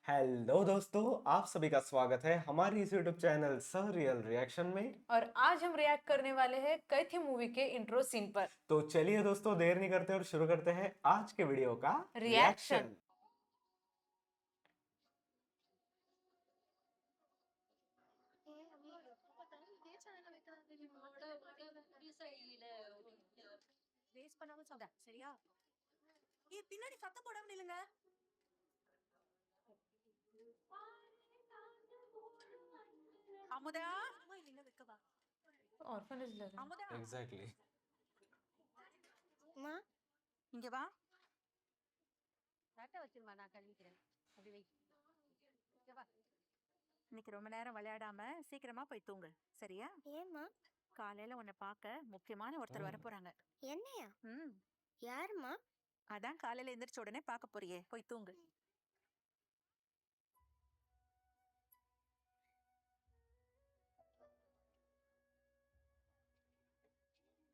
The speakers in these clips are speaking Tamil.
हेलो दोस्तों, आप सभी का स्वागत है हमारी इस यूट्यूब चैनल सरियल रिएक्शन में। और आज हम रिएक्ट करने वाले हैं कैथी मूवी के इंट्रो सीन पर। तो चलिए दोस्तों, देर नहीं करते और शुरू करते हैं आज के वीडियो का रिएक्शन। रिएक्शन। வேஸ்ட் பண்ணாம சாப்பிட சரியா? பின்னாடி சத்தம் போடாம நில்லுங்க. அமுதா அம்மா இல்ல வைக்கவா? ऑर्फनेज लग रहा அமுதா एग्जैक्टली। அம்மா இங்க வா. தட்டை வச்சிருமா, நான் கழுவிக்கிறேன். அப்படி வை. இங்க வா. இன்னைக்கு ரொம்ப நேரம் விளையாடாம சீக்கிரமா போய் தூங்கு சரியா? ஏம்மா? காலையில உன்னை பார்க்க முக்கியமான ஒருத்தர் வர போறாங்க. என்னையா? ம் யாரும்மா? அதான் காலையில எந்திரிச்ச உடனே பார்க்க போறியே, போய் தூங்கு.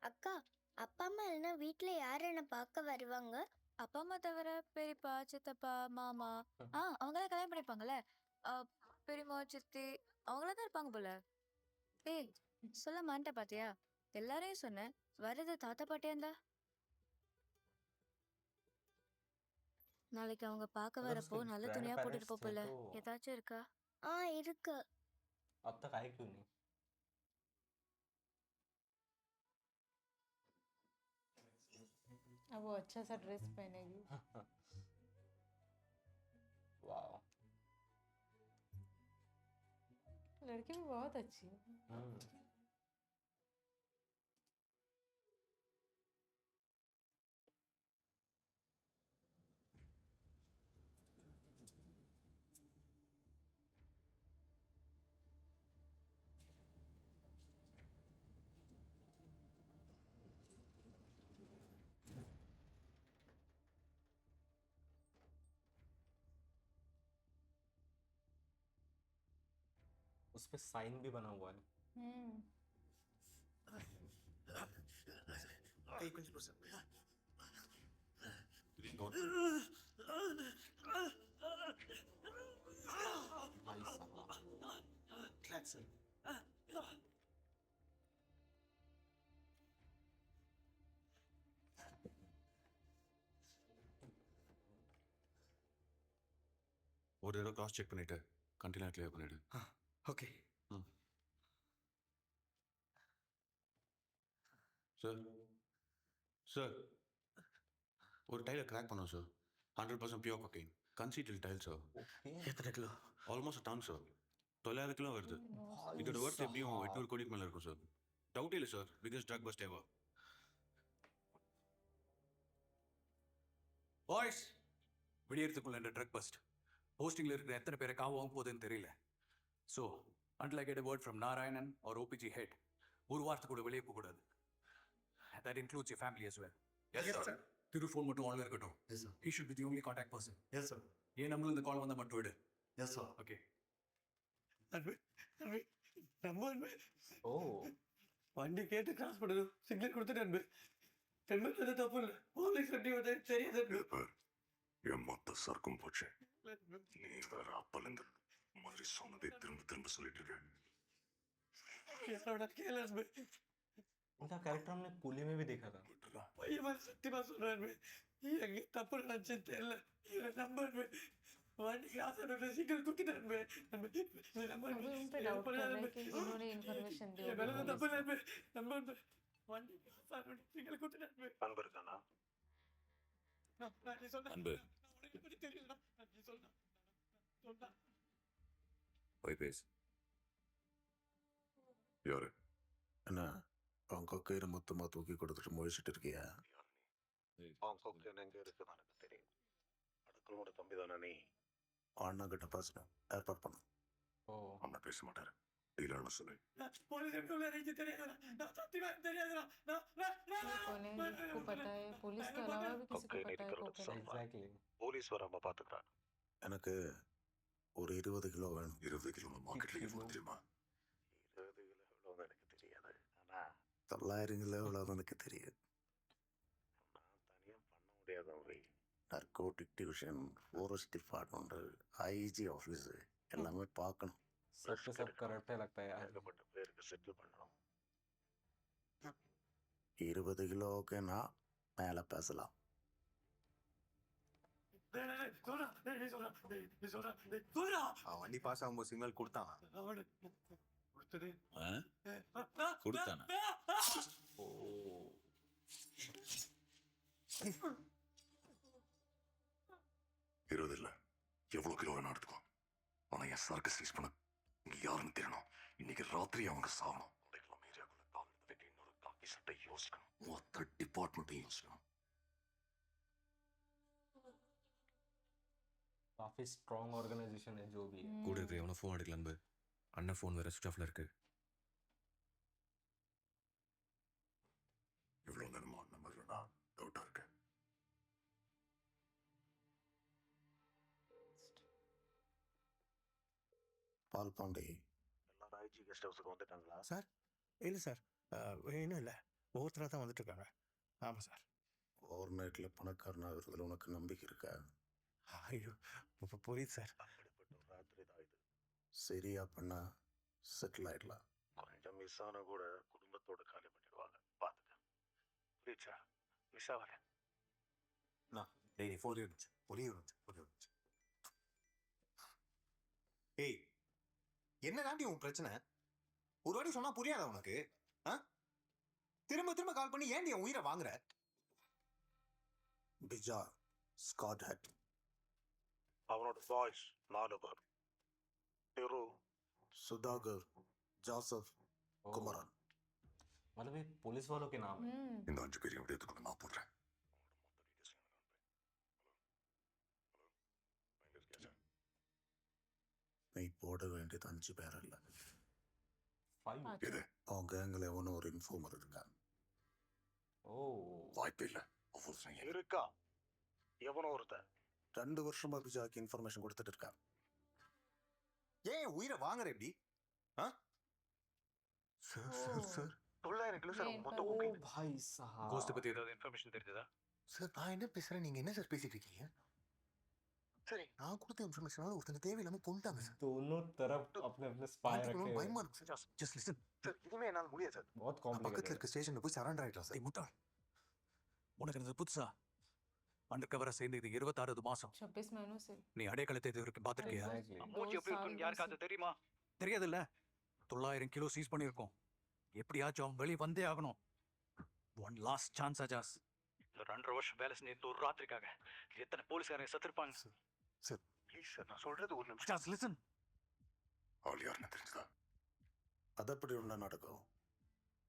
அக்கா, அப்பா அம்மா இல்லைன்னா வீட்ல யார் என்ன பார்க்க வருவாங்க? அப்பா அம்மா தவிர பெரியப்பா சித்தப்பா மாமா அவங்களாம் கல்யாணம் பண்ணிப்பாங்கல்ல. பெரியம்மா சித்தி அவங்களாம் தான் இருப்பாங்க போல. ஏய், சொல்ல மாட்டேன் பாத்தியா? எல்லாரையும் சொன்னேன். வருது தாத்தா பாட்டியா இருந்தா நாளைக்கு அவங்க பார்க்க வரப்போ நல்ல துணியா போட்டுட்டு போல. ஏதாச்சும் இருக்கா? இருக்கு. अब तक आए क्यों नहीं? अब वो अच्छा सा ड्रेस पहनेगी। वाह, लड़की भी बहुत अच्छी है। उस पे साइन भी बना हुआ है। भाई साहब, ஒரு தடவை கிராஸ் செக் பண்ணிட்டு கண்டெய்னர் கிளியர் பண்ணிடு. ஓகே சார் சார் ஒரு டைலை கிராக் பண்ணோம் sir. 100% pure cocaine concealed tile sir. எத்தனை kilo? Almost ton sir. 900 kilo வருது. இதோட ஒர்த் எப்படியும் 800 கோடிக்கு மேலே இருக்கும் சார். டவுட் இல்லை sir. Biggest drug bust ever. Boys, விடியறதுக்குள்ள இந்த ட்ரக் பஸ்ட் போஸ்டிங்ல இருக்கிற எத்தனை பேரை காவாகும் போகுதுன்னு தெரியல. So until I get a word from Narayanan or OPG head, ஒரு வாரத்துக்கு கூட வெளியே போகக்கூடாது. That includes your family as well. Yes, sir. Thiru phone மட்டும் ஆன்ல இருக்கட்டும். Yes, sir. He should be the only contact person. Yes, sir. ஏன் நம்மளும் இந்த கால் வந்தால் மட்டும் விடு. Yes, sir. ஓகே. ओ வண்டி கேட்டு கிராஸ் பண்ணது சிக்னல் கொடுத்துட்டு அன்பு ஹெல்மெட் தப்பு இல்லை போலீஸ் வண்டி வந்து தெரியாது. என் மொத்த சர்க்கும் போச்சு. நீ வேற அப்பலேருந்து மாதிரி சொன்னதே திரும்ப திரும்ப சொல்லிட்டு இருக்க. யாரோட கேளு அன்பு. उनका कैरेक्टर हमने कूली में भी देखा था। பையன் மாதிரி சத்தியமா சொல்றேன் அன்பு. எங்க தப்பு நினைச்சேன்னு தெரியல. இவன் நம்ப அன்பு. வண்டி கிராஸ் பண்ணது சிக்னல் கொடுத்துட்டு அன்பு. अभी उन पे डाउट कर रहे हैं कि इन्होंने इन्फॉर्मेशन दी என் மேல होगी தப்பு இல்லை पुलिस அன்பு. நம்ப அன்பு. வண்டி கிராஸ் பண்ணது சிக்னல் கொடுத்துட்டு அன்பு. அன்பு இருக்கானா? நான் நீ சொன்ன அன்பு. உனக்கு பத்தி தெரியல. நீ சொன்னா போய் பேசு. யாரு? என்ன அவன் கொக்கையில மொத்தமாக தூக்கி கொடுத்துட்டு முழிச்சிட்டு இருக்கியா? அவன் கொக்கு எங்க இருக்குன்னு எனக்கு தெரியும். அடக்கலோட தம்பி தானே நீ? அண்ணா கிட்ட பேசணும், ஏற்பாடு பண்ணு. ओ அண்ணா பேச மாட்டாரு. டீலர்னு சொல்லு. போலீஸ் எப்படி உள்ள இறங்கி தெரியாதுடா. நான் சத்தியமா தெரியாதுடா. कोने को पता है, पुलिस के अलावा भी किसी को पता है कोकेन। एग्जैक्टली। போலீஸ் வராம பாத்துக்கிறான். எனக்கு ஒரு 20 கிலோ வேணும். 20 கிலோ மார்க்கெட்ல எவ்வளவு தெரியுமா? 20 கிலோ எவ்வளவு எனக்கு தெரியாது. ஆனா 900 கிலோ எவ்வளோன்னு எனக்கு தெரியும். நான் தனியா பண்ண முடியாத narcotic division, forest department, IG office எல்லாமே பார்க்கணும். सब पे सब करप्ट है लगता है यार। ஏகப்பட்ட பேருக்கு செட்டில் பண்ணணும். 20 கிலோ ஓகேனா மேலே பேசலாம். அவன் வண்டி பாஸ் ஆகும்போது சிக்னல் கொடுத்தான். கொடுத்தானா? ओ 20 இல்லை, எவ்வளோ கிலோ வேணும் எடுத்துக்கோ. ஆனால் என் சரக்கு சீஸ் பண்ண இங்கே யாருன்னு தெரியணும். இன்னைக்கு ராத்திரி அவங்க சாகணும். ஏரியாக்குள்ள கால் எடுத்து வைக்க இன்னொரு காக்கி சட்டை யோசிக்கணும். மொத்த டிபார்ட்மெண்ட்டையும் யோசிக்கணும். काफी स्ट्रांग ऑर्गेनाइजेशन है जो भी है। கூட இருக்கிற எவனோ ஃபோன் எடுக்கல அன்பு. அண்ணன் ஃபோன் வேற சுவிச் ஆஃப்ல இருக்கு. இவ்வளோ நேரமா அந்த மாதிரி டவுட்டாக இருக்கு. பால் பாண்டி எல்லாரும் ஐஜி கெஸ்ட் ஹவுஸுக்கு வந்துட்டாங்களா? சார் இல்லை சார், இன்னும் இல்லை, ஒவ்வொருத்தராக தான் வந்துட்டு இருக்காங்க. ஆமாம் சார். ஓவர் நைட்டில் பணக்காரனாகிறதுல உனக்கு நம்பிக்கை இருக்கா? ஐயோ, இப்போ புரியுது சார். அப்படிப்பட்ட ஒரு ராத்திரி தான் இது. சரியா பண்ணா செட்டில் ஆயிடலாம். கொஞ்சம் மிஸ் ஆனா கூட குடும்பத்தோட காலி பண்ணிடுவாங்க. பார்த்துக்க. புரியுச்சா? மிஸ் ஆகல. டேய் ஃபோன் இருந்துச்சு. புரியுது. ஏய், என்னதாண்டி உன் பிரச்சனை? ஒரு வாட்டி சொன்னா புரியாதா உனக்கு? திரும்ப திரும்ப கால் பண்ணி ஏன்டி உன் உயிரை வாங்குற? பிஜார், ஸ்காட் ஹெட், அவனோட பாய்ஸ் 4 பேர். திரு, சுதாகர், ஜோசப், ओ, குமரன். मतलब ये पुलिस वालों के नाम है। இந்த 5 பேரையும் விடயத்துக்குள்ள நான் போடுறேன். நீ போட வேண்டியது 5 பேர் இல்ல. 5। अच्छा। இது அவன் கேங்கில் எவனும் ஒரு இன்ஃபார்மர் இருக்கான். ओ வாய்ப்பு இல்லை. இருக்கா எவனோ ஒருத்தன் 2 வருஷமா பிஜாக்கு இன்ஃபர்மேஷன் கொடுத்துட்டு இருக்கான். ஏன் உயிரை வாங்குற எப்படி? சார் 900 கிலோ சார் ये மொத்தம் ओ cocaine. भाई साहब। கோஸ்ட் பத்தி ஏதாவது இன்ஃபர்மேஷன் தெரிஞ்சதா? சார் நான் என்ன பேசுறேன், நீங்க என்ன சார் பேசிட்டு இருக்கீங்க? சரி நான் கொடுத்த இன்ஃபர்மேஷனால ஒருத்தங்க தேவையில்லாம கொண்டுட்டாங்க சார். दोनों तरफ अपने अपने स्पाई रखे हुए பயமா हैं। இருக்கு சார். Just listen. சார் இதுவுமே என்னால் முடியாது சார். बहुत பக்கத்துல कॉम्प्लिकेटेड இருக்க ஸ்டேஷன்ல போய் சரண்டர் ஆயிட்டலாம் சார். டேய் முட்டாள், உனக்கு இது புதுசா? அண்டர் கவரா சேர்ந்து இது 26வது மாசம். 26 महीनों से। நீ அடையாளத்தை இது வரைக்கும் பார்த்துருக்கியா? एग्जैक्टली। 2 साल से। தெரியுமா? தெரியாதுல்ல. 900 கிலோ சீஸ் பண்ணியிருக்கோம். எப்படியாச்சும் அவன் வெளியே வந்தே ஆகணும். One last chance Ajaz. 2.5 வருஷம் வேலை செஞ்சு இந்த ஒரு ராத்திரிக்காக எத்தனை போலீஸ்காரங்க செத்துருப்பாங்க? சார் ப்ளீஸ் சார், நான் சொல்றது ஒரு நிமிஷம். ஜாஸ் லிசன். அவள் யாருன்னு தெரிஞ்சுதா? அது எப்படி ஒன்றா நடக்கும்.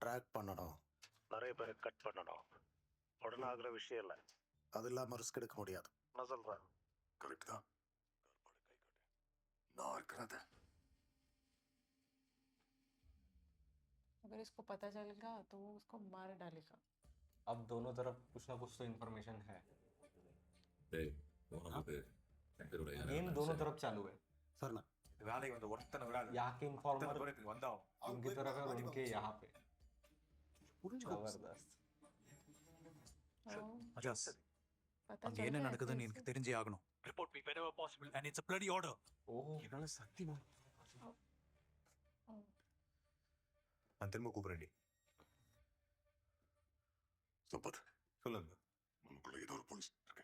ட்ராக் பண்ணணும், நிறைய பேரை கட் பண்ணணும். உடனே ஆகிற விஷயம் இல்லை. அது இல்லாமல் ரிஸ்க் எடுக்க முடியாது. நான் சொல்கிறேன். கரெக்ட் தான். நான் இருக்கிறது. अगर इसको पता चलेगा तो वो उसको मार डालेगा। अब दोनों तरफ कुछ ना कुछ तो इन्फॉर्मेशन है। गेम दोनों तरफ चालू है। சார் நான் வேலைக்கு வந்து ஒருத்தனை விடாது. यहाँ के इन्फॉर्मर வந்தோம். उनकी तरफ है और उनके यहाँ पे। புரிஞ்சுக்கோ. जबरदस्त। ओ, அஜாஸ், पता அங்க चल என்ன गया நடக்குதுன்னு तो எனக்கு தெரிஞ்சே ஆகணும். Report me whenever possible and it's a bloody order. ओह என்னால சத்தியமா ओ, நான் திரும்ப கூப்பிடுறேன்டி. சம்பத், சொல்லுங்க. நமக்குள்ள ஏதோ ஒரு போலீஸ் இருக்கு.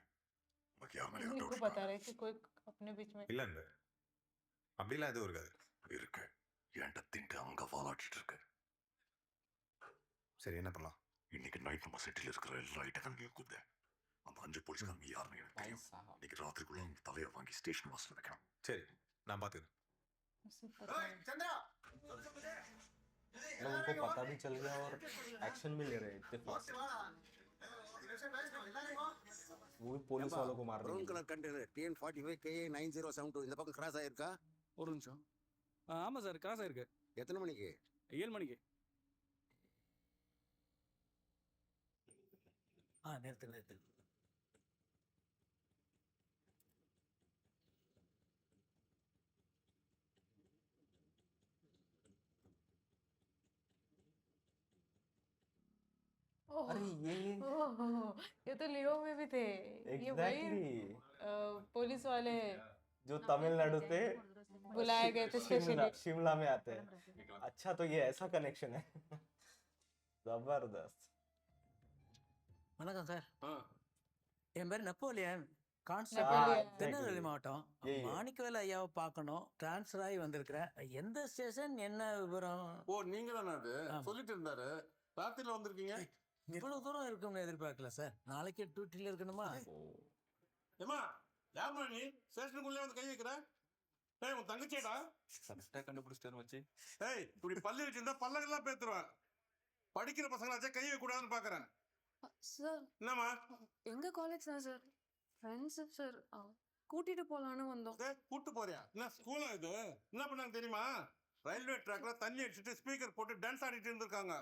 உனக்கு யார் மேலே इनको டவுட் बता रहे कि कोई अपने बीच में। இல்ல அன்பு, அப்படிலாம் எதுவும் இருக்காது. இருக்கு? என்கிட்ட திண்டு அங்கே வாலாட்டிட்டு இருக்கு. சரி என்ன பண்ணலாம்? இன்னைக்கு நைட் நம்ம சிட்டியில் இருக்கிற எல்லா ஐட்டங்களையும் குத்து. அந்த 5 போலீஸ்காரங்க யாருன்னு எனக்கு भाई தெரியும். साहब। இன்னைக்கு ராத்திரிக்குள்ள அவங்க தலையை வாங்கி ஸ்டேஷன் வாசல் வைக்கணும். சரி நான் பாத்துக்கிறேன். उसे पता है। சந்திரா, मतलब उनको पता भी चल गया और एक्शन भी ले रहे हैं इतने फास्ट। वो भी पुलिस वालों को मार रहे ப்ரௌன் हैं। கலர் கண்டெய்னர் TN45 KA9072 இந்த பக்கம் கிராஸ் ஆயிருக்கா? ஒரு நிமிஷம். ஆமா சார், கிராஸ் ஆயிருக்கு. எத்தனை மணிக்கு? 7 மணிக்கு. நிறுத்து. ओह अरे ओह, ये तो लियो में भी थे। ये वही एग्जैक्टली पुलिस वाले जो तमिलनाडु से बुलाए गए थे शिमला स्पेशली। शिमला में आते हैं। अच्छा तो ये ऐसा कनेक्शन है। जबरदस्त। வணக்கம் சார். ஆ. என் பேர் நெப்போலியன். Constable Napoleon. திருநெல்வேலி மாவட்டம். यही है। மாணிக்கவேல் ஐயாவை பார்க்கணும். டிரான்ஸ்ஃபர் ஆகி வந்திருக்கிறேன். எந்த ஸ்டேஷன் என்ன விவரம்? ஓ நீங்க தானே அது ஆமா. சொல்லிட்டு இருந்தாரு ராத்திரில வந்திருக்கீங்க. இவ்வளவு தூரம் இருக்கும்னு எதிர்பார்க்கல சார். நாளைக்கே டியூட்டில இருக்கணுமா? ஏமா யாருமா நீ ஸ்டேஷனுக்குள்ளே வந்து கை வைக்கிற? ஏய் உன் தங்கச்சியடா. கரெக்டாக கண்டுபிடிச்சிட்டாரு வச்சு. ஏய் இப்படி பல்லு வச்சிருந்தா பல்லகெல்லாம் பேத்துருவேன். படிக்கிற பசங்களாச்சே கை வைக்க கூடாதுன்னு பாக்குறேன். சார் என்னம்மா எங்க காலேஜ் தான் சார் ஃப்ரெண்ட்ஸ் சார் கூட்டிட்டு போலான்னு வந்தோம். கூட்டு போறியா? என்ன ஸ்கூலா இது? என்ன பண்ணாங்க தெரியுமா? ரயில்வே ட்ராக்ல தண்ணி அடிச்சுட்டு ஸ்பீக்கர் போட்டு டான்ஸ் ஆடிட்டு இருந்திருக்காங்க.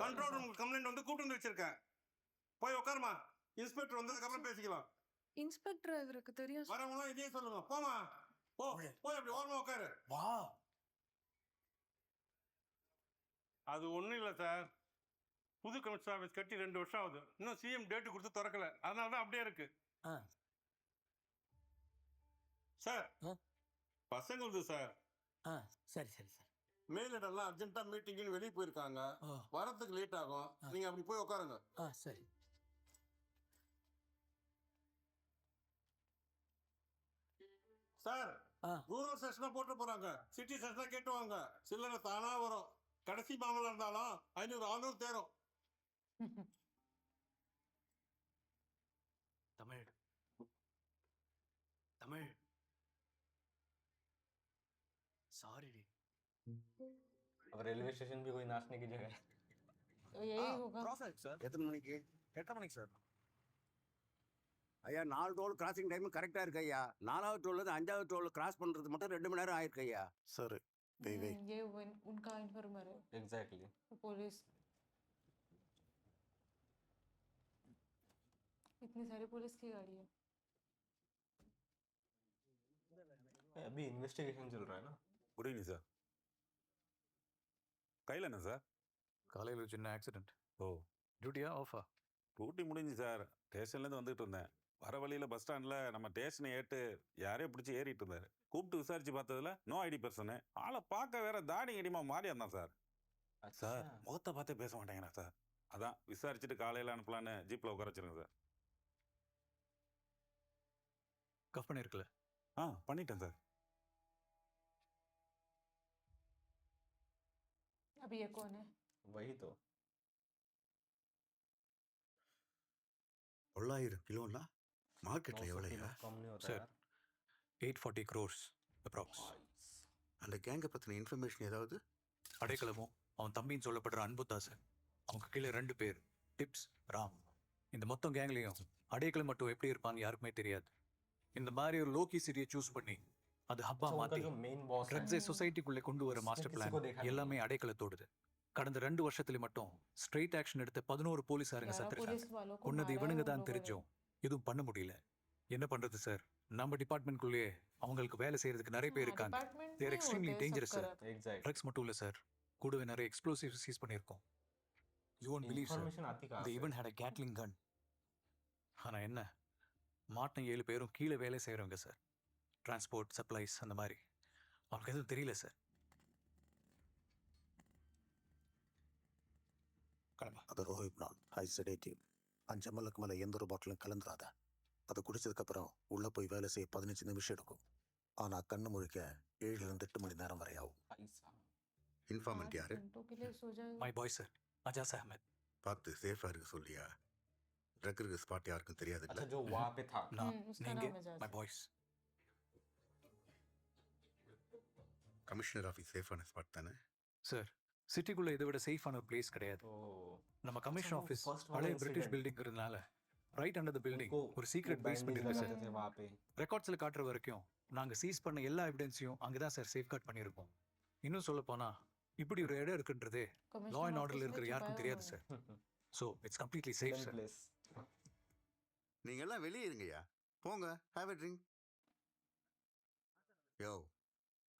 கண்ட்ரோல் ரூம் கம்ப்ளைண்ட் வந்து கூட்டு வந்து வச்சிருக்கேன். போய் உட்காருமா. இன்ஸ்பெக்டர் வந்ததுக்கு அப்புறம் பேசிக்கலாம். இன்ஸ்பெக்டர் இவருக்கு தெரியும் சார். வரவங்களாம் இதே சொல்லுங்க. போமா போ போய் அப்படி ஓரமா உட்காரு. வா. அது ஒண்ணும் இல்ல சார். புது கமிஷனர் ஆஃபீஸ் கட்டி 2 வருஷம் ஆகுது. இன்னும் சிஎம் டேட் கொடுத்து திறக்கல. அதனால தான் அப்படியே இருக்கு. ஆ. சார் ஆ? பசங்களுது சார். ஆ சரி சரி சார். மேலிடெல்லாம் அர்ஜென்ட்டா மீட்டிங்னு வெளியே போயிருக்காங்க. ஓ வரதுக்கு லேட் ஆகும். நீங்க அப்படி போய் உட்காருங்க. ஆ சரி. சார் ஆ ரூரல் செஷனா போட்டு போறாங்க. சிட்டி செஷனா கேட்டு வாங்க. சில்லறை தானா வரும். கடைசி மாமலா இருந்தாலும் 500 600 தேரும். தமிழ் தமிழ் சாரி டி. अब रेलवे स्टेशन भी कोई नाचने की जगह है। तो यही होगा। Profit sir. எத்தனை மணிக்கு? 8 மணிக்கு சார். ஐயா 4 டோல் கிராசிங் டைம் கரெக்டா இருக்கு ஐயா. 4வது டோல்ல இருந்து 5வது டோல் கிராஸ் பண்றது மட்டும் 2 மணி நேரம் ஆயிருக்கு ஐயா. சரி வை வை. ये उनका इन्फॉर्मर है एग्जैक्टली। पुलिस। इतनी सारी पुलिस की गाड़ी है। अभी इन्वेस्टिगेशन चल रहा है ना। Good evening sir. கையில் என்ன சார்? காலையில் சின்ன ஆக்சிடென்ட். ஓ டியூட்டியா ஆஃபா? டியூட்டி முடிஞ்சு சார். ஸ்டேஷன்லேருந்து வந்துட்டு இருந்தேன். வர வழியில் பஸ் ஸ்டாண்டில் நம்ம ஸ்டேஷனை ஏட்டு யாரையோ பிடிச்சி ஏறிட்டு இருந்தாரு. கூப்பிட்டு விசாரிச்சு பார்த்ததுல நோ ஐடி பர்சனு. ஆளை பார்க்க வேற தாடி அடிமா மாறியா இருந்தான் சார். சார் முகத்தை பார்த்தே பேச மாட்டேங்கிறேன் சார். அதான் விசாரிச்சுட்டு காலையில் அனுப்பலான்னு ஜீப்பில் உட்கார வச்சிருங்க சார். கஃப் பண்ணியிருக்கல? ஆ பண்ணிட்டேன் சார். अभी ये कौन है? वही तो। 900 கிலோன்னா மார்க்கெட்ல 900 எவ்வளோயா? किलो कम नहीं होता Sir. यार। 840 crores அப்ராக்ஸ். அந்த கேங்கை பத்தின இன்ஃபர்மேஷன் ஏதாவது? அடைக்கலமும் அவன் தம்பின்னு சொல்லப்படுற அன்புதாசன், அவங்க கீழே 2 பேர் டிப்ஸ், ராம். இந்த மொத்தம் கேங்லேயும் அடைக்கலம் மட்டும் எப்படி இருப்பான்னு யாருக்குமே தெரியாது. இந்த மாதிரி ஒரு லோக்கி சிட்டியை சூஸ் பண்ணி அது ஹப்பா अच्छा, उनका மாற்றி जो मेन बॉस है ட்ரக்ஸை சொசைட்டிக்குள்ளே கொண்டு வர மாஸ்டர் किसी பிளான் को देखा नहीं। எல்லாமே அடைக்கலத்தோடுது. கடந்த 2 வருஷத்துல மட்டும் ஸ்ட்ரெயிட் ஆக்ஷன் எடுத்த 11 போலீஸாருங்க 11 சத்திருக்காங்க. पुलिस वालों को கொன்னது मारा है இவனுங்க उन தான் लोगों ने। தெரிஞ்சும் எதுவும் பண்ண முடியல. என்ன பண்றது சார்? நம்ம டிபார்ட்மெண்ட்குள்ளேயே அவங்களுக்கு வேலை செய்யறதுக்கு நிறைய பேர் हाँ, இருக்காங்க. डिपार्टमेंट They are में extremely होते हैं सब dangerous, sir. Corrupt. Exact. Drugs மட்டும் இல்லை சார், கூடவே நிறைய எக்ஸ்ப்ளோசிவ் சீஸ் பண்ணியிருக்கோம். You won't believe sir, information आती कहाँ they से? even had a Gatling gun. ஆனா என்ன, மாட்டின 7 பேரும் கீழே வேலை செய்கிறவங்க சார். டிரான்ஸ்போர்ட், சப்ளைஸ் அந்த மாதிரி. அவனுக்கு எதுவும் தெரியல சார். கிளம்பா. அது ரோஹிப்னான் ஹை செடேட்டிவ். 5 mlக்கு மேலே எந்த ஒரு பாட்டிலும் கலந்துராத. அதை குடிச்சதுக்கப்புறம் உள்ளே போய் வேலை செய்ய 15 நிமிஷம் எடுக்கும். ஆனால் கண்ணு முழிக்க 7லேருந்து 8 மணி நேரம் வரை ஆகும். पैसा। இன்ஃபார்மெண்ட் 5 யாரு? घंटों के लिए सो जाएगा। My boy sir, Ajaz Ahmed. பார்த்து சேஃபாக இருக்க சொல்லியா? ட்ரக் இருக்க ஸ்பாட் யாருக்கும் தெரியாது अच्छा இல்லை? जो वहाँ पे था। நான் उसका நீங்க नाम एजाज மை है। பாய்ஸ். கமிஷனர் ஆஃபீஸ் சேஃபான ஸ்பாட் தானே? சார், சிட்டிக்குள்ள இதை விட சேஃபான ஒரு பிளேஸ் கிடையாது. तो நம்ம கமிஷன் वो ஆஃபீஸ் first वाला பழைய பிரிட்டிஷ் incident। பில்டிங்கிறதுனால ரைட் அண்டர் த பில்டிங் उनको ஒரு சீக்ரெட் वो பேஸ்மெண்ட் बैंडेज இருக்கு சார். लगाते थे वहाँ पे। ரெக்கார்ட்ஸில் காட்டுற வரைக்கும் நாங்கள் சீஸ் பண்ண எல்லா எவிடன்ஸையும் அங்கே தான் சார் சேஃப்கார்ட் பண்ணியிருக்கோம். இன்னும் சொல்ல போனா இப்படி ஒரு இடம் இருக்குன்றதே லா कमिश्नर அண்ட் ऑफिस ஆர்டரில் में இருக்கிற छुपाया யாருக்கும் தெரியாது उन्होंने। Sir. So it's completely safe Hidden sir. place। நீங்கள் எல்லாம் வெளியே இருங்கய்யா. போங்க, ஹேவ் எ ட்ரிங்க். யோ,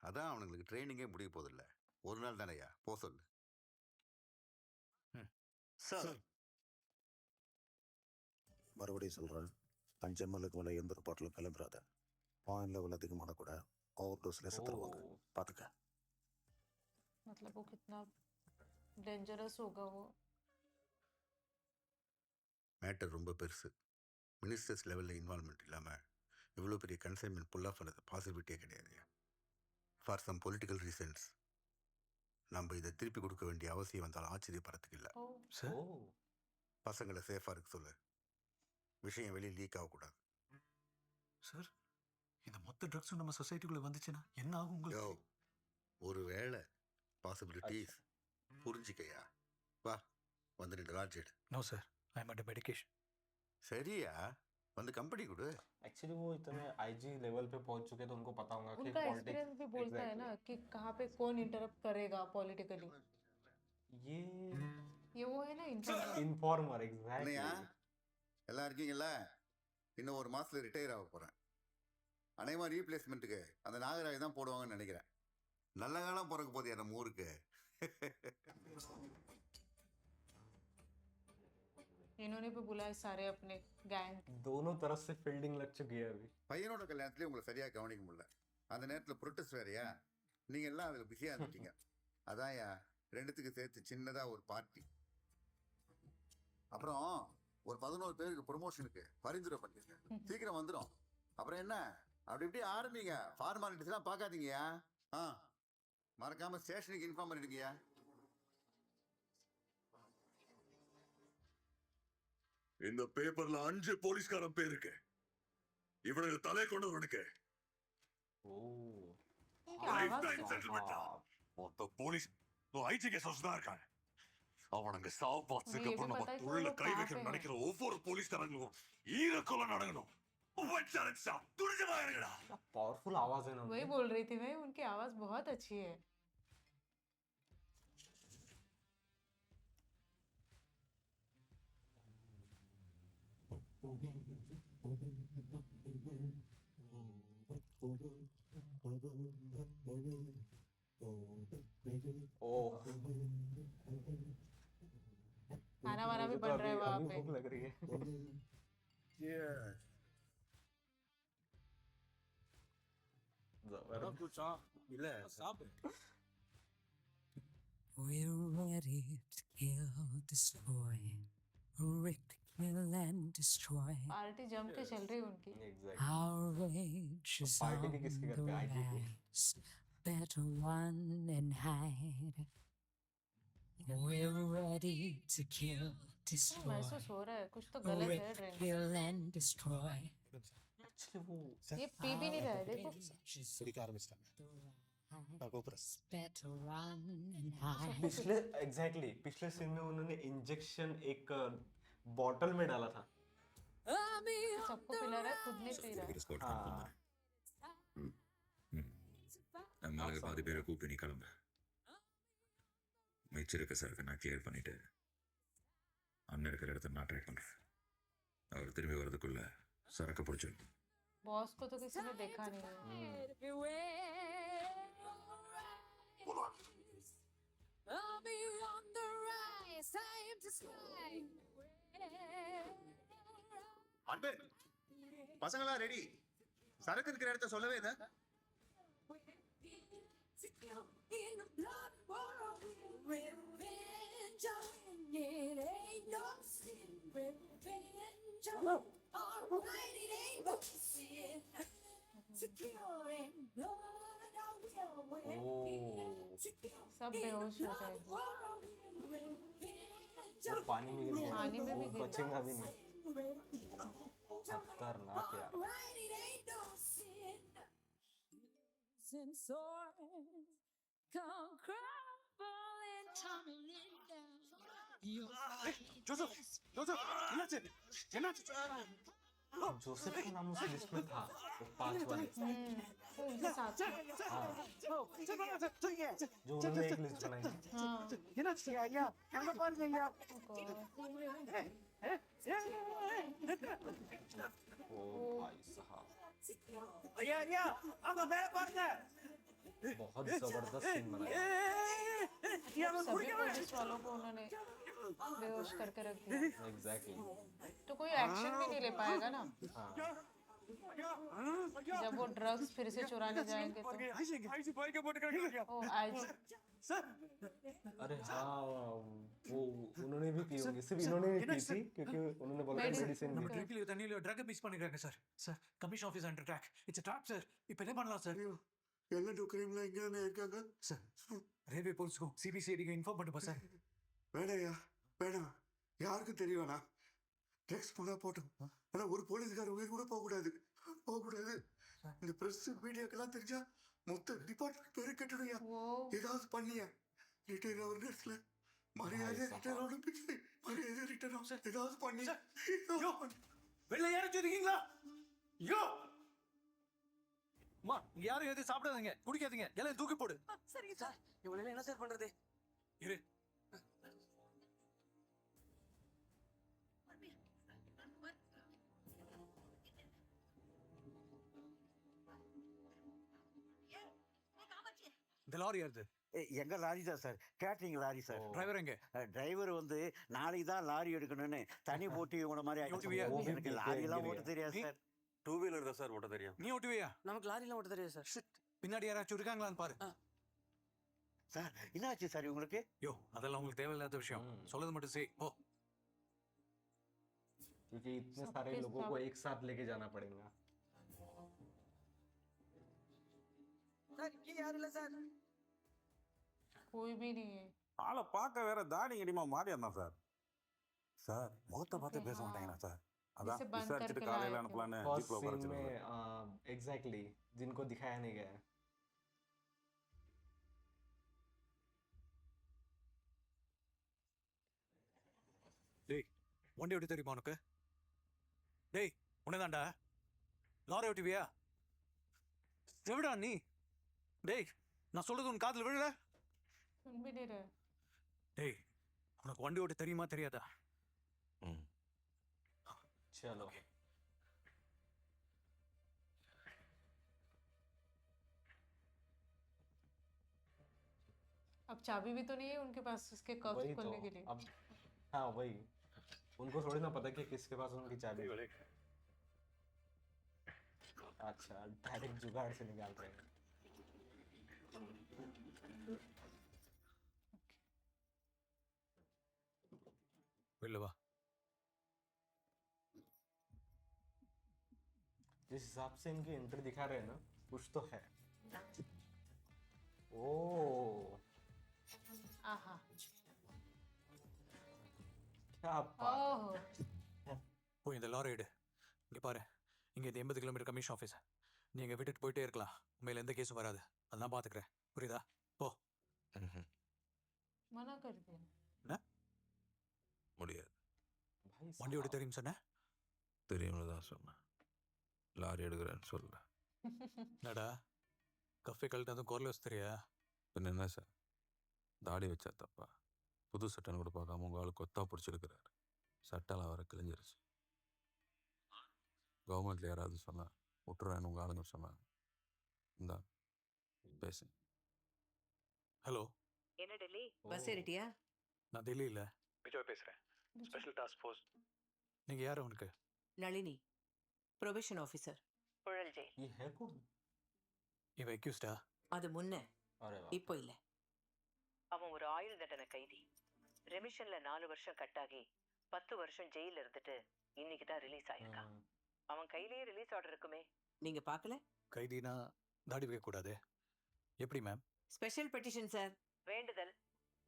அதான் அவனுங்களுக்கு ட்ரைனிங்கே முடிய போதில்லை. ஒரு நாள் தானேயா, போ சொல்லு. ம். சார், மறுபடியும் சொல்கிறேன், 5 ml மேலே எந்த ஒரு பாட்டிலும் கிளம்புறாத. பாயிண்ட் லெவல் அதிகமான கூட ஓவர் டோஸில் செத்துருவாங்க. பார்த்துக்க. मतलब वो कितना डेंजरस होगा वो. மேட்டர் ரொம்ப பெருசு. மினிஸ்டர்ஸ் லெவலில் இன்வால்மெண்ட் இல்லாமல் இவ்வளோ பெரிய கன்சைன்மெண்ட் புல் ஆஃப் பண்ணது பாசிபிலிட்டியே கிடையாது. ஃபார் சம் பொலிட்டிக்கல் ரீசன்ஸ் நம்ம இதை திருப்பி கொடுக்க வேண்டிய அவசியம் வந்தாலும் ஆச்சரியப்படுறதுக்கு இல்லை. சார் பசங்களை சேஃபாக இருக்க சொல்லு. விஷயம் வெளியே லீக் ஆகக்கூடாது. சார் இந்த மொத்த ட்ரக்ஸும் நம்ம சொசைட்டிக்குள்ளே வந்துச்சுன்னா என்ன ஆகும் உங்களுக்கு? ஒரு வேளை பாசிபிலிட்டிஸ் புரிஞ்சிக்கையா. வா வந்து 2 லாட்ஜ் எடு. No sir, I am at medication. சரியா, வந்து कंपनी கொடு. एक्चुअली वो इतने आईजी लेवल पे पहुंच चुके तो उनको पता होगा कि उनका पॉलिटिक्स एक्सपीरियंस भी बोलता है ना कि कहाँ पे कौन इंटरप्ट करेगा पॉलिटिकली. ये वो है ना इन्फॉर्मर एग्जैक्टली. இல்லையா, எல்லாம் இருக்கீங்கல்ல. இன்னும் ஒரு மாசத்துல ரிட்டையர் ஆக போறேன். அனைவரும் ரீப்ளேஸ்மெண்ட்டுக்கு அந்த நாகராஜ் தான் போடுவாங்கன்னு நினைக்கிறேன். நல்ல காலம் பிறக்க போதியா நம்ம ஊருக்கு. इन्होंने भी बुलाए सारे अपने गैंग. दोनों तरफ से फील्डिंग लग चुकी है अभी. பையனோட கல்யாணத்துலேயும் உங்களை சரியாக கவனிக்க முடியல. அந்த நேரத்தில் ப்ரொட்டஸ்ட் வேறையா, நீங்கள் எல்லாம் அதில் பிஸியாக இருந்துட்டீங்க. அதான்யா ரெண்டுத்துக்கு சேர்த்து சின்னதாக ஒரு பார்ட்டி. அப்புறம் ஒரு 11 பேருக்கு ப்ரொமோஷனுக்கு பரிந்துரை பண்ணிருக்கேன். சீக்கிரம் வந்துடும். அப்புறம் என்ன அப்படி இப்படி ஆரம்பிங்க. ஃபார்மாலிட்டிஸ்லாம் பார்க்காதீங்கயா. மறக்காம ஸ்டேஷனுக்கு இன்ஃபார்ம் பண்ணிடுங்கய்யா. இந்த பேப்பர்ல 5 போலீஸ்காரன் பேர் இருக்கு. இவனுக்கு தலை கொண்டவனுக்கு மொத்த போலீஸ் ஐடி கேஸ் தான் இருக்காங்க. அவனுங்க சாவு பார்த்ததுக்கு அப்புறம் நம்ம தொழில கை வைக்கணும்னு நினைக்கிற ஒவ்வொரு போலீஸ்காரங்களும் ஈரக்கொலை நடக்கணும். पावरफुल आवाज है ना. वही बोल रही थी मैं, उनकी आवाज बहुत अच्छी है. खाना वाना भी बन रहा है वहाँ पे. भूख लग रही है. We're ready to kill, destroy, rip, kill and destroy. Party जम के चल रही है उनकी. Our rage is party on भी किसकी the करके आईटी की. rise. Better run and hide. We're ready to kill, destroy, महसूस हो रहा है कुछ तो गलत है rip, drink. kill and destroy. ये पी भी नहीं रहा है देखो. குடிக்க ஆரம்பிச்சிட்டாங்க. Better run and hide. पिछले एग्जैक्टली पिछले सीन में उन्होंने इंजेक्शन एक बॉटल में डाला था. सबको पिला रहा है, खुद नहीं पी रहा है. நம்ம ஆளுங்க பாதி பேரை கூப்பிட்டு நீ கிளம்பு. மிச்சம் இருக்க சரக்கு நான் கிளியர் பண்ணிட்டு அண்ணன் இருக்கிற இடத்த நான் ட்ரை பண்ணுறேன். அவர் திரும்பி வர்றதுக்குள்ள சரக்கு பிடிச்சிடும். बॉस को तो किसी ने देखा नहीं है. அன்பே, பசங்களா ரெடி? சரக்கு இருக்கிற இடத்த சொல்லவே இல்லை. सब बेहोश हो जाएंगे. वो पानी में गिर गया. पानी में भी वो गिर बचेगा भी नहीं. खतरनाक यार. जोसेफ का नाम उस लिस्ट में था. वो 5 वाले. तो उनके साथ जो उन्होंने एक लिस्ट बनाई. ओ भाई साहब. बहुत जबरदस्त सीन बनाया. सभी पुलिस वालों को उन्होंने बेहोश करके रख दिया। एग्जैक्टली। तो कोई एक्शन भी नहीं ले पाएगा ना जब वो ड्रग्स फिर से चुराने जाएंगे तो। ओ आज अरे हाँ, वो उन्होंने भी पी होंगी, सिर्फ इन्होंने नहीं पी थी क्योंकि उन्होंने बोला मेडिसिन நம்ம भी। ட்ரிங்க்ல தண்ணியில ட்ரக் மிஸ் பண்ணிருக்காங்க sir. Sir commission office under track. It's a trap சார். இப்போ என்ன பண்ணலாம் சார்? எல்லா டோக்கரையும் இங்கே தானே இருக்காங்க. சார் ரயில்வே போலீஸ்க்கும் சிபிசிஐடிக்கு இன்ஃபார்ம் பண்ணுப்பா சார். வேணாயா வேணாம், யாருக்கும் தெரிய வேணாம். டெக்ஸ்ட் பண்ணா போட்டோம், ஆனா ஒரு போலீஸ்கார உயிர் கூட போகக்கூடாது. இந்த பிரஸ் மீடியாக்கெல்லாம் தெரிஞ்சா மொத்த டிபார்ட்மெண்ட் பேரு கெட்டுடுயா. ஏதாவது பண்ணியா ரிட்டையர் ஆகிற நேரத்தில் மரியாதை ரிட்டையர் ஆகணும், பிச்சை மரியாதை ரிட்டையர் ஆகும். ஏதாவது பண்ணி வெளில யாரும் இருக்கீங்களா? யோ அம்மா, யாரும் எதுவும் சாப்பிடாதீங்க, குடிக்காதீங்க, எல்லாம் தூக்கி போடு. சரிங்க சார். இவங்கள என்ன சார் பண்றது? இரு. இந்த லாரி யாருது? எங்க லாரி தான் sir, catering lorry sir. Driver எங்க? டிரைவர் வந்து நாளைக்கு தான் லாரி எடுக்கணும்னு தனி போட்டி உன மாதிரி ஓட்டுவியா? எனக்கு லாரி எல்லாம் ஓட்ட தெரியாது சார். டூ வீலர் தான் சார் ஓட்ட தெரியும். நீ ஓட்டுவியா? நமக்கு லாரி எல்லாம் ஓட்ட தெரியாது சார். பின்னாடி யாராச்சும் இருக்காங்களான்னு பாரு. சார் என்னாச்சு சார் உங்களுக்கு? யோ அதெல்லாம் உங்களுக்கு தேவையில்லாத விஷயம், சொல்லது மட்டும் செய். ஓ क्योंकि इतने सारे लोगों को एक साथ लेके जाना पड़ेगा। சார் இங்க யாரும் இல்ல சார். कोई भी नहीं है। ஆளை பார்க்க வேற தாடி கடிமா மாறி இருந்தான் சார். சார் முகத்தை பார்த்து பேச மாட்டாங்களா சார்? அதான் इसे बंद விசாரிச்சுட்டு करके காலையில लाए அனுப்பலான்னு फर्स्ट ஜீப்ல உட்கார सीन வச்சிருக்காரு. में एग्जैक्टली जिनको दिखाया नहीं गया। டேய் வண்டி ஓட்டி தெரியுமா உனக்கு? டேய் உன்னதாண்டா லாரி ஓட்டுவியா? எவிடா நீ? டேய் நான் சொல்றது உன் காதுல விழல? सुन भी नहीं रहे। டேய் உனக்கு வண்டி ஓட்ட தெரியுமா தெரியாதா? चलो अब चाबी भी तो नहीं है उनके पास इसके कफ वही तो खोलने के लिए। अब हाँ वही, उनको थोड़ी ना पता कि किसके पास उनकी चाबी। अच्छा डायरेक्ट जुगाड़ से निकाल रहे हैं। வெளில வா. जिस हिसाब से इनकी एंट्री दिखा रहे हैं ना, कुछ तो है। ओ आहा क्या बात ओह போய் இந்த லாரி எடு. இங்க பாரு, இங்க இந்த 80 கிலோமீட்டர் கமிஷன் ஆஃபீஸ். நீங்க விட்டுட்டு போயிட்டே இருக்கலாம், உண்மையில எந்த கேஸும் வராது. அதான் பாத்துக்கிறேன், புரியுதா? போ. मना कर दिया। என்ன முடியாது. வண்டி ஓட்ட தெரியும் சொன்ன? தெரியும்னு தான் சொன்னேன், லாரி எடுக்கிறேன்னு சொல்லல. என்னடா கஃபே கழட்டதும் குரல் வச்சுறியா? பின்ன என்ன சார், தாடி வச்சா தப்பா? புது சட்டன் கூட பார்க்காம உங்கள் ஆளு கொத்தா பிடிச்சிருக்கிறாரு. சட்டெல்லாம் வர கிழிஞ்சிருச்சு. கவர்மெண்ட்ல யாராவது சொன்னா விட்டுறேன்னு உங்கள் ஆளுங்க சொன்னாங்க. இந்தா பேசு. ஹலோ, என்ன டெல்லி பஸ் ஏறிட்டியா? நான் டெல்லி இல்லை, விஜய் பேசுறேன். Special task force. நீங்க யாரு உனக்கு? Nalini, probation officer, Puzhal jail. ये है कौन? இவன் அக்யூஸ்டா? அது முன்ன, अरे वाह। இப்போ இல்ல. அவன் ஒரு ஆயுள் தண்டனை கைதி. ரெமிஷன்ல 4 வருஷம் கட்டாகி 10 வருஷம் ஜெயில இருந்துட்டு இன்னைக்கு தான் ரிலீஸ் ஆயிருக்கான். அவன் கையிலேயே ரிலீஸ் ஆர்டர் இருக்குமே, நீங்க பார்க்கல? கைதினா தாடி வைக்க கூடாது. எப்படி மேம்? Special petition sir. வேண்டுதல்.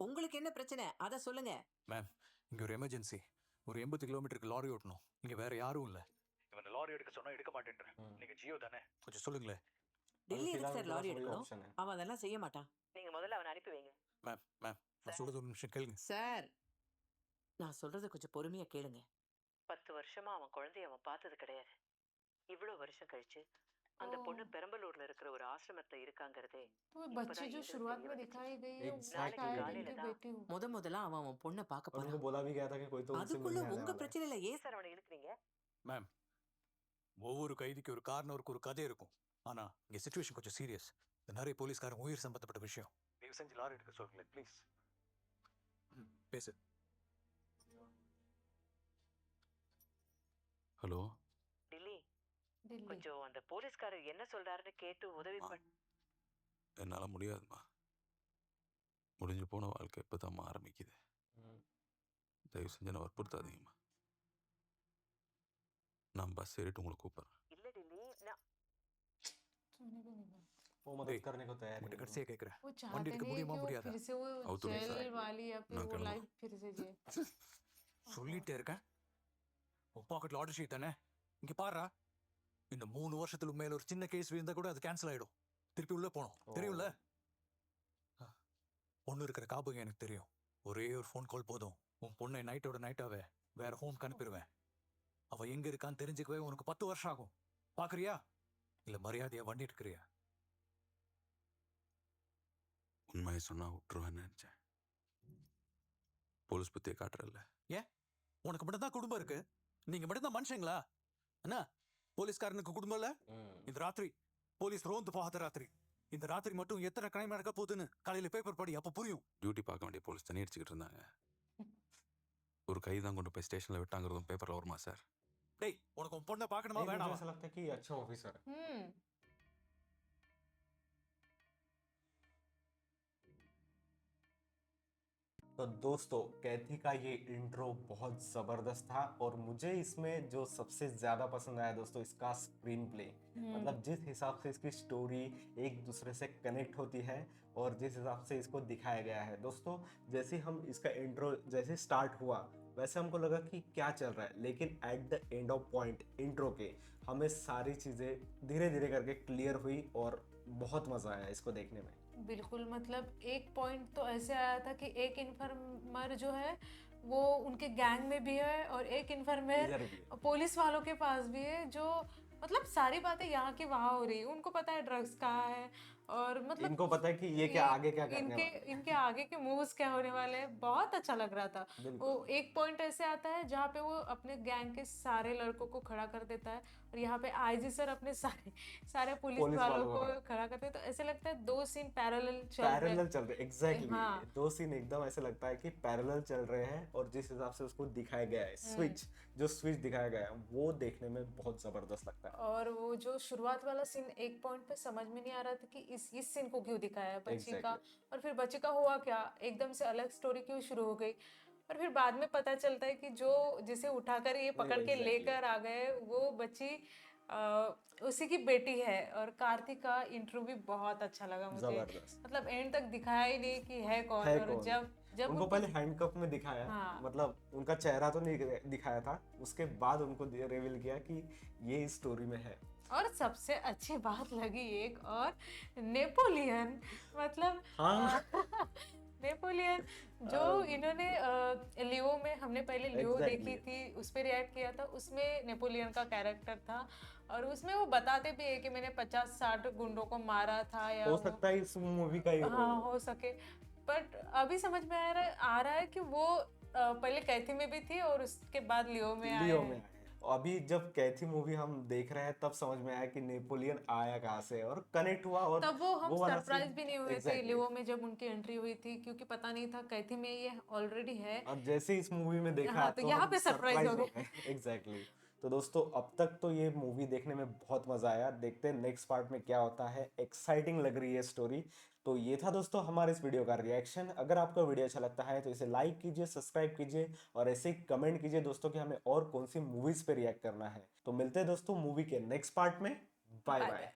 உங்களுக்கு என்ன பிரச்சனை அத சொல்லுங்க. மேம் இங்க ஒரு எமர்ஜென்சி, ஒரு 80 கிலோமீட்டருக்கு லாரி ஓட்டணும். இங்க வேற யாரும் இல்ல. இவன் லாரி எடுக்க சொன்னா எடுக்க மாட்டேன்றேன். நீங்க ஜியோ தானே? கொஞ்சம் சொல்லுங்களேன். டெல்லி எதுக்கு சார் லாரி எடுக்கணும்? அவன் அதெல்லாம் செய்ய மாட்டான். நீங்க முதல்ல அவனை அனுப்பி வைங்க. மேம் மேம் நான் சொல்றது ஒரு நிமிஷம் கேளுங்க. சார் நான் சொல்றத கொஞ்சம் பொறுமையா கேளுங்க. 10 வருஷமா அவன் குழந்தைய அவன் பார்த்தது கிடையாது. இவ்வளவு வருஷம் கழிச்சு அந்த பொண்ணு பெரம்பலூர்ல இருக்கிற ஒரு ஆசிரமத்துல இருக்காங்கிறதே तो बच्ची जो शुरुआत में दिखाई गई है वो शायद इनकी बेटी हो। முதல்ல அவன் பொண்ணை பார்க்க उनको போறான். बोला भी गया था कि कोई तो उनसे அதுக்குள்ள मिलने आने உங்க वाला है। பிரச்சனையில ஏன் சார் அவனை இழுக்கிறீங்க? மேம் ஒவ்வொரு கைதிக்கு ஒரு காரணருக்கு ஒரு கதை இருக்கும். ஆனா இங்க சிச்சுவேஷன் கொஞ்சம் சீரியஸ். நிறைய போலீஸ்காரன் உயிர் சம்பந்தப்பட்ட விஷயம். தயவு செஞ்சு லாரி எடுக்க சொல்லுங்களேன் ப்ளீஸ். பேசு. ஹலோ டில்லி கொஞ்சம் அந்த போலீஸ்காரர் என்ன சொல்றாருன்னு கேட்டு உதவி பண்ண. என்னால் முடியாதும்மா. முடிஞ்சு போன வாழ்க்கை இப்போ ஆரம்பிக்குது. தயவு செஞ்சு என்னை வற்புறுத்தாதீங்கம்மா. நான் பஸ் ஏறிட்டு உங்களை கூப்பிட்றேன். இல்ல டில்லி நான் वो मदद करने को तैयार உங்கள்கிட்ட है। கடைசியாக கேட்குறேன், वो வண்டி चाहते எடுக்க नहीं है முடியுமா कि वो முடியாதா? फिर से वो अवतुल जेल सर, वाली या फिर ना वो करना। लाइफ फिर से जिए. சொல்லிட்டே இருக்கேன். உன் பாக்கெட்ல ஆர்டர் ஷீட் தானே, இங்க பாருடா. இந்த 3 வருஷத்துக்கு மேல ஒரு சின்ன கேஸ் விழுந்தா கூட அது கேன்சல் ஆயிடும். திருப்பி உள்ள போகணும், தெரியும்ல? பொண்ணு இருக்கிற காபுங்க எனக்கு தெரியும். ஒரே ஒரு ஃபோன் கால் போதும், உன் பொண்ணை நைட்டோட நைட்டாவே வேற ஹோம்க்கு அனுப்பிடுவேன். அவ எங்க இருக்கான்னு தெரிஞ்சுக்கவே உனக்கு 10 வருஷம் ஆகும். பாக்குறியா இல்ல மரியாதையா வண்டி எடுக்கிறியா? உண்மையை சொன்னா விட்டுருவேன்னு நினச்சேன். போலீஸ் பற்றியே காட்டுறல்ல. ஏன் உனக்கு மட்டும்தான் குடும்பம் இருக்கு? நீங்க மட்டும்தான் மனுஷங்களா? என்ன போலீஸ்காரனுக்கு குடும்பம் இல்ல? இந்த ராத்திரி போலீஸ் ரோந்து போகாத ராத்திரி. இந்த ராத்திரி மட்டும் எத்தனை கிரைம் நடக்க போகுதுன்னு காலையில பேப்பர் படி, அப்ப புரியும். டியூட்டி பார்க்க வேண்டிய போலீஸ் தண்ணி அடிச்சுக்கிட்டு இருந்தாங்க. ஒரு கை தான் கொண்டு போய் ஸ்டேஷனில் விட்டாங்கிறதும் பேப்பரில் வருமா சார்? டேய் உனக்கு உன் பொண்ணை பார்க்கணுமா मुझे வேணாமா? ऐसा लगता है कि ये अच्छा ऑफिसर है। तो दोस्तों कैथी का ये इंट्रो बहुत ज़बरदस्त था और मुझे इसमें जो सबसे ज़्यादा पसंद आया दोस्तों इसका स्क्रीन प्ले। मतलब जिस हिसाब से इसकी स्टोरी एक दूसरे से कनेक्ट होती है और जिस हिसाब से इसको दिखाया गया है दोस्तों, जैसे हम इसका इंट्रो जैसे स्टार्ट हुआ वैसे हमको लगा कि क्या चल रहा है, लेकिन at the end of point intro के हमें सारी चीज़ें धीरे धीरे करके क्लियर हुई और बहुत मज़ा आया इसको देखने में। बिल्कुल, मतलब एक पॉइंट तो ऐसे आया था कि एक इन्फॉर्मर जो है वो उनके गैंग में भी है और एक इन्फॉर्मर इधर भी है। पुलिस वालों के पास भी है, जो मतलब सारी बातें यहाँ की वहाँ हो रही है। उनको पता है ड्रग्स कहाँ है और मतलब इनको पता है कि ये क्या आगे क्या करने इनके वाला है। इनके आगे के मूव्स क्या होने वाले हैं। बहुत अच्छा लग रहा था। बिल्कुल। वो एक पॉइंट ऐसे आता है जहाँ पे वो अपने गैंग के सारे लड़कों को खड़ा कर देता है और यहाँ पे आईजी सर अपने सारे पुलिस पुलिस वालों वालों को खड़ा करते हैं। तो ऐसे लगता है दो सीन पैरेलल चल रहे पैरेलल हैं। चल रहे एग्जैक्टली हाँ। दो सीन एकदम ऐसे लगता है कि पैरेलल चल रहे हैं और जिस हिसाब से उसको दिखाया गया है स्विच जो स्विच दिखाया गया है वो देखने में बहुत जबरदस्त लगता है। और वो जो शुरुआत वाला सीन एक पॉइंट पे समझ में नहीं आ रहा था कि इस सीन को क्यों दिखाया है बच्ची का, और फिर बच्ची का हुआ क्या, एकदम से अलग स्टोरी क्यों शुरू हो गई। और फिर बाद में पता चलता है कि जो जिसे उठाकर ये पकड़ के लेकर आ गए वो बच्ची उसी की बेटी है। और कार्तिक का इंटरव्यू भी बहुत अच्छा लगा मुझे। जबरदस्त। मतलब एंड तक दिखाया ही नहीं कि है कौन। है और कौन? जब उनको पहले हैंडकफ में दिखाया हाँ। मतलब उनका चेहरा तो नहीं दिखाया था, उसके बाद उनको रिवील किया कि ये इस स्टोरी में है। और सबसे अच्छी बात लगी एक और, नेपोलियन मतलब हाँ। नेपोलियन जो इन्होंने लियो में, हमने पहले लियो Exactly. देखी थी उस पर रिएक्ट किया था, उसमें नेपोलियन का कैरेक्टर था और उसमें वो बताते भी है कि मैंने 50-60 गुंडों को मारा था या हो सकता है इस मूवी का ही हो। हाँ हो सके। बट अभी समझ में आ रहा है कि वो पहले कैथी में भी थी और उसके बाद लियो में आए लियो हैं। में आए। अभी जब कैथी मूवी हम देख रहे हैं तब समझ में आया कि नेपोलियन आया कहाँ से और कनेक्ट हुआ और तब वो हम वाला सरप्राइज scene- भी नहीं हुए थे Exactly. लियो में जब उनकी एंट्री हुई थी, क्योंकि पता नहीं था कैथी में ये ऑलरेडी है। और जैसे इस मूवी में देखा हाँ, तो यहाँ हम पे surprise हो गए। एग्जैक्टली। तो दोस्तों अब तक तो ये मूवी देखने में बहुत मजा आया, देखते हैं नेक्स्ट पार्ट में क्या होता है। एक्साइटिंग लग रही है स्टोरी। तो ये था दोस्तों हमारे इस वीडियो का रिएक्शन। अगर आपको वीडियो अच्छा लगता है तो इसे लाइक कीजिए, सब्सक्राइब कीजिए और ऐसे ही कमेंट कीजिए दोस्तों कि हमें और कौन सी मूवीज पे रिएक्ट करना है। तो मिलते हैं दोस्तों मूवी के नेक्स्ट पार्ट में। Bye bye.